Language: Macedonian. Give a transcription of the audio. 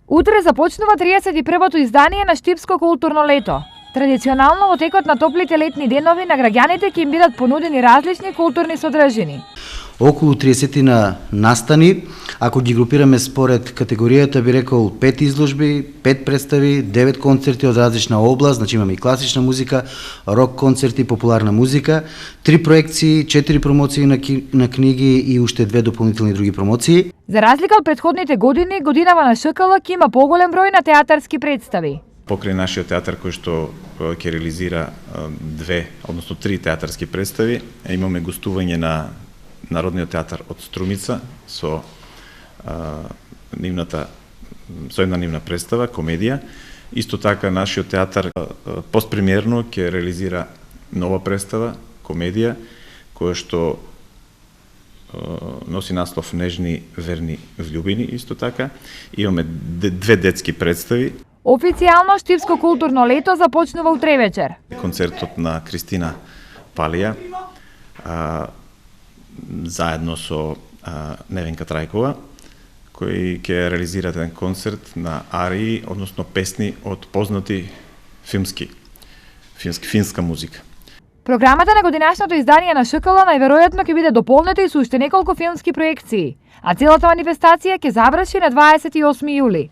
Утре започнува 31-то издание на Штипско културно лето. Традиционално во текот на топлите летни денови на граѓаните ќе им бидат понудени различни културни содржини. Околу 30 на настани, ако ги групираме според категоријата, би рекол 5 изложби, 5 представи, 9 концерти од различна област, значи имаме и класична музика, рок концерти, популарна музика, 3 проекции, 4 промоции на книги и уште 2 дополнителни други промоции. За разлика од претходните години, годинава на ШКЛ ќе има поголем број на театарски представи. Покрај нашиот театар кој што ќе реализира 2, односно 3 театарски представи, имаме гостување на Народниот театар од Струмица со една нивна представа, комедија. Исто така нашиот театар постпремиерно ќе реализира нова представа, комедија, која што носи наслов Нежни, верни, влюбени. Исто така имаме 2 детски представи. Официјално Штипско културно лето започнува утре вечер. Концертот на Кристина Палија, заедно со Невенка Трајкова, кој ќе реализира еден концерт на арии, односно песни од познати финска музика. Програмата на годинашното издание на ШКЛ најверојатно ќе биде дополнета и со уште неколку филмски проекции, а целата манифестација ќе заврши на 28 јули.